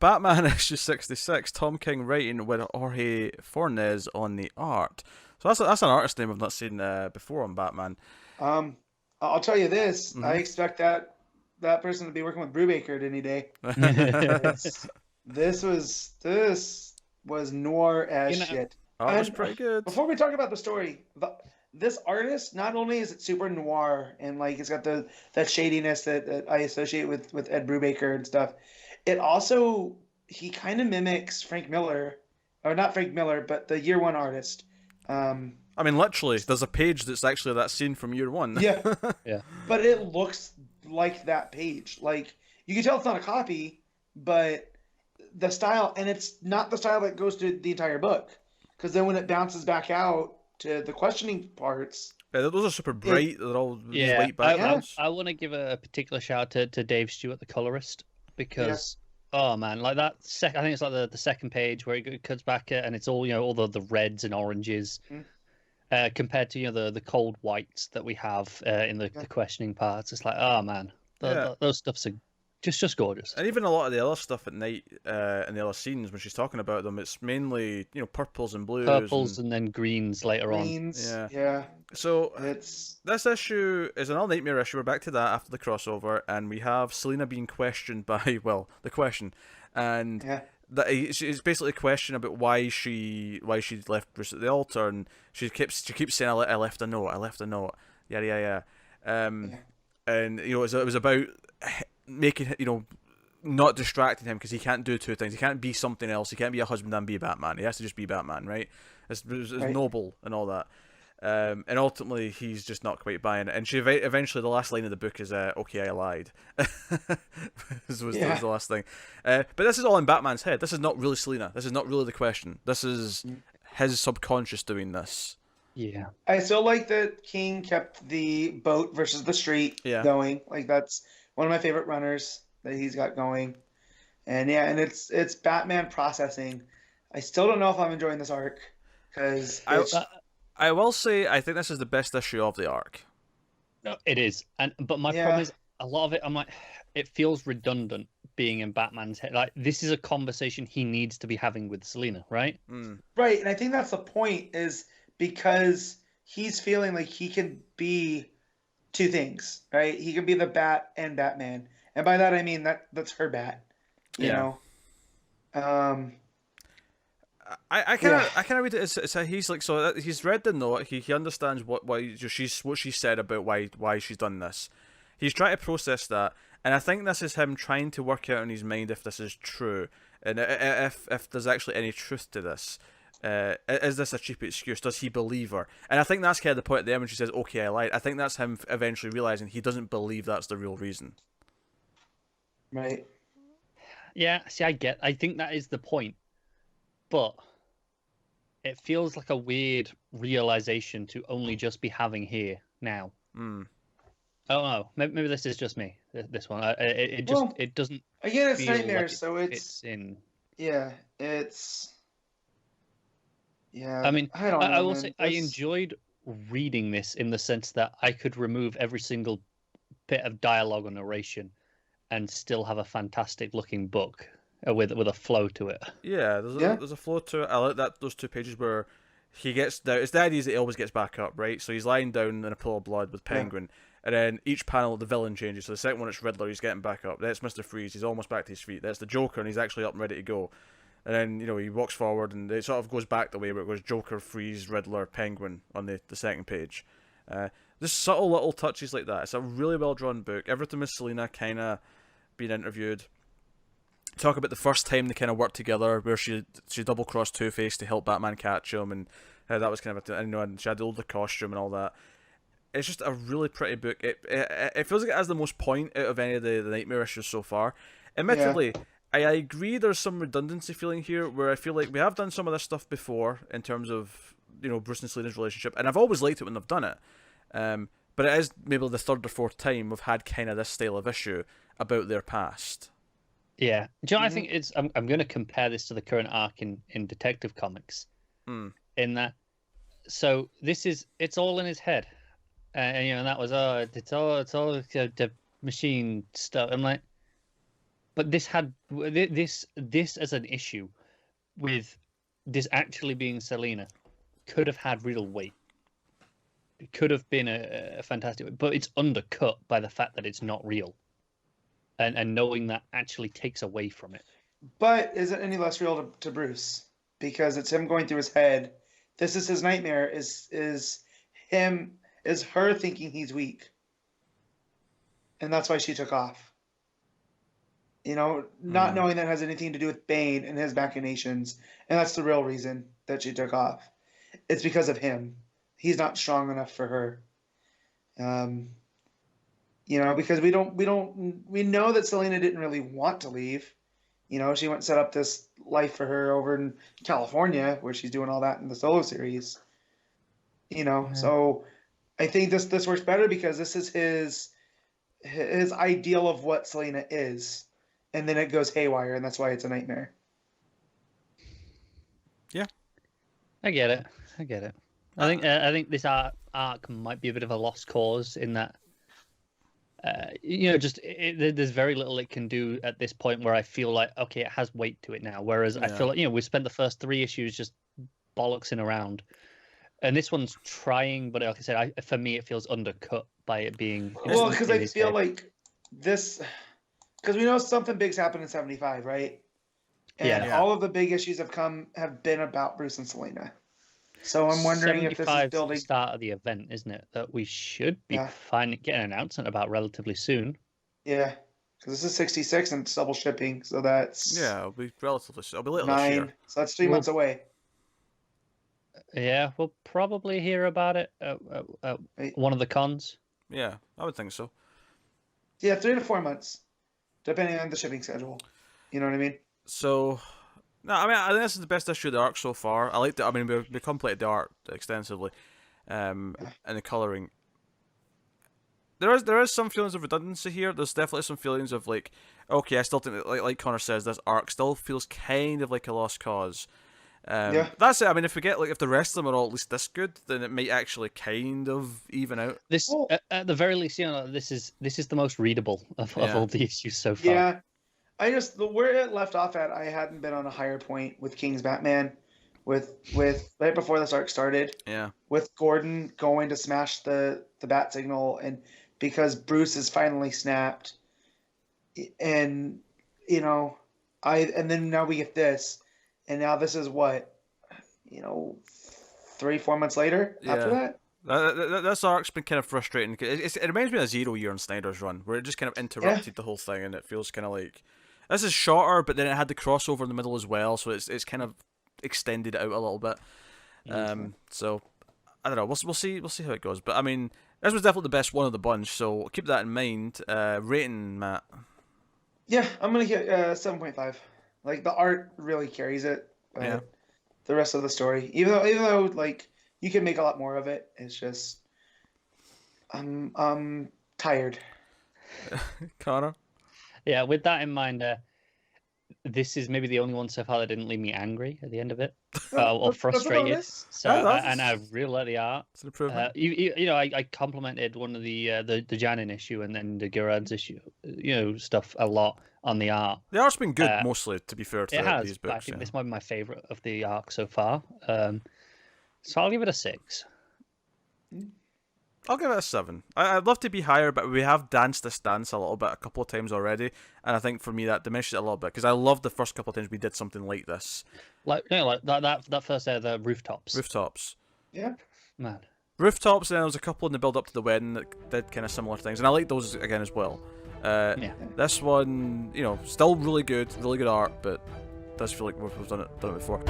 Batman issue 66, Tom King writing with Jorge Fornes on the art. So that's an artist name I've not seen before on Batman. I'll tell you this: I Hmm. expect that person to be working with Brubaker any day. It's this was noir as You know, shit. Art was And pretty good. before we talk about the story, this artist, not only is it super noir and like it's got the that shadiness that I associate with Ed Brubaker and stuff, it also he kind of mimics Frank Miller, or not Frank Miller, but the Year One artist. Um, I mean, literally, there's a page that's actually that scene from year one. yeah, yeah. but it looks like that page. Like you can tell it's not a copy, but the style, and it's not the style that goes through the entire book, because then when it bounces back out to the questioning parts, Yeah, those are super it bright. They're all these Yeah, white I, yeah, I, backgrounds. I want to give a particular shout out to Dave Stewart, the colorist, yeah, because oh man, like that I think it's like the second page where it cuts back and it's all all the reds and oranges, mm, compared to the cold whites that we have in yeah, the questioning parts. It's like oh man, Yeah, those stuffs are just gorgeous. and even a lot of the other stuff at night in the other scenes when she's talking about them, it's mainly purples and blues Purples and and then greens later on. greens, yeah. yeah, So it's this issue is another Nightmare issue. We're back to that after the crossover, and we have Selena being questioned by the question, and yeah, that it's basically a question about why she left Bruce at the altar, and she keeps saying I left a note, yada yada yada. yeah, And it was about making not distracting him because he can't do two things. He can't be something else. He can't be a husband and be Batman. He has to just be Batman, right? It's right, noble and all that. And ultimately, he's just not quite buying it. And she eventually, the last line of the book is, "Okay, I lied." was yeah. the last thing. But this is all in Batman's head. This is not really Selena. This is not really the question. This is Mm. his subconscious doing this. Yeah, I still like that King kept the boat versus the street Yeah. going. Like that's one of my favorite runners that he's got going. And yeah, and it's Batman processing. I still don't know if I'm enjoying this arc because I it's that, I will say I think this is the best issue of the arc. no, it is. But my problem yeah, is a lot of it. I'm like, it feels redundant being in Batman's head. Like this is a conversation he needs to be having with Selena, right? Mm. right. And I think that's the point is because he's feeling like he can be two things, right? He can be the Bat and Batman, and by that I mean that's her Bat, you Yeah. know. Um, I kind yeah, of read it as he's like he's read the note. He understands what she said about why she's done this. He's trying to process that, and I think this is him trying to work out in his mind if this is true, and if there's actually any truth to this. Is this a cheap excuse? Does he believe her? And I think that's kind of the point at the end when she says, "Okay, I lied." I think that's him eventually realizing he doesn't believe that's the real reason. right. Yeah. See, I think that is the point, but it feels like a weird realization to only just be having here now. Mm. I don't know. Maybe this is just me. This one, Well, it doesn't again, it's feel like nightmares, so it's in. yeah, it's I yeah. mean, I don't I know, will say man. I This enjoyed reading this in the sense that I could remove every single bit of dialogue or narration and still have a fantastic looking book with a flow to it. Yeah, yeah, there's a flow to it. I like that those two pages where he gets down. It's the idea is that he always gets back up, right? So he's lying down in a pool of blood with yeah, Penguin, and then each panel the villain changes. So the second one it's Riddler, he's getting back up. That's Mister Freeze, he's almost back to his feet. That's the Joker, and he's actually up and ready to go. And then he walks forward, and it sort of goes back the way where it goes Joker, Freeze, Riddler, Penguin on the second page. Just subtle little touches like that. It's a really well drawn book. Everything with Selena kind of being interviewed. Talk about the first time they kind of worked together, where she double crossed Two Face to help Batman catch him, and that was kind of and she had the older costume and all that. It's just a really pretty book. It feels like it has the most point out of any of the Nightmare issues so far. yeah, Admittedly, I agree there's some redundancy feeling here, where I feel like we have done some of this stuff before in terms of Bruce and Selena's relationship, and I've always liked it when they've done it. But it is maybe the third or fourth time we've had kind of this style of issue about their past. Yeah. Do you know what I hmm think it's I'm going to compare this to the current arc in Detective Comics Hmm. in that so it's all in his head. And that was it's all the machine stuff. I'm like But this had this as an issue with this actually being Selena could have had real weight. It could have been a fantastic, but it's undercut by the fact that it's not real, and knowing that actually takes away from it. But is it any less real to Bruce? Because it's him going through his head. This is his nightmare. Is her thinking he's weak, and that's why she took off. You know, not knowing that has anything to do with Bane and his machinations, and that's the real reason that she took off. It's because of him. He's not strong enough for her. You know, because we know that Selena didn't really want to leave. You know, she went and set up this life for her over in California, where she's doing all that in the solo series. You know, so I think this works better because this is his ideal of what Selena is, and then it goes haywire, and that's why it's a nightmare. Yeah, I get it. I think this arc might be a bit of a lost cause in that. You know, there's very little it can do at this point where I feel like, okay, it has weight to it now. Whereas I feel like, you know, we've spent the first 3 issues just bollocksing around. And this one's trying, but like I said, for me, it feels undercut by it being... Well, because I feel like this... Because we know something big's happened in 75, right? And all of the big issues have been about Bruce and Selena. So I'm wondering if this is building... the start of the event, isn't it? That we should be getting an announcement about relatively soon. Yeah, because this is 66 and it's double shipping, so that's... Yeah, it'll be relatively... It'll be later 9, this year. So that's 3 months away. Yeah, we'll probably hear about it at one of the cons. Yeah, I would think so. Yeah, 3 to 4 months, depending on the shipping schedule. You know what I mean? So... No, I mean, I think this is the best issue of the arc so far. I liked it. I mean, we completed the art extensively, and the colouring. There is some feelings of redundancy here. There's definitely some feelings of like, okay, I still think that, like Connor says, this arc still feels kind of like a lost cause. That's it. I mean, if the rest of them are all at least this good, then it might actually kind of even out. This, at the very least, you know, this is the most readable of all the issues so far. Yeah. Where it left off at, I hadn't been on a higher point with King's Batman, with right before this arc started. Yeah. With Gordon going to smash the bat signal, and because Bruce is finally snapped, and you know, and then now we get this, and now this is what, you know, 3-4 months later after that. This arc's been kind of frustrating. It reminds me of 0 Year on Snyder's run, where it just kind of interrupted the whole thing, and it feels kind of like this is shorter, but then it had the crossover in the middle as well, so it's kind of extended out a little bit. So I don't know. We'll see how it goes. But I mean, this was definitely the best one of the bunch, so keep that in mind. Rating, Matt. Yeah, I'm gonna get 7.5. Like the art really carries it. The rest of the story, even though like you can make a lot more of it, it's just I'm tired. Connor? Yeah, with that in mind, this is maybe the only one so far that didn't leave me angry at the end of it, or frustrated. So, and I really like the art. It's an improvement. You know, I complimented one of the Janin issue and then the Gurad's issue, you know, stuff a lot on the art. The art's been good mostly, to be fair to these books. I think this might be my favorite of the arc so far. So I'll give it a 6. I'll give it a 7. I'd love to be higher, but we have danced this dance a little bit a couple of times already, and I think for me that diminishes it a little bit because I loved the first couple of times we did something like this. Like that first the rooftops. Rooftops. Yeah. Man. Rooftops, and there was a couple in the build up to the wedding that did kind of similar things, and I like those again as well. This one, you know, still really good art, but does feel like we've done it before.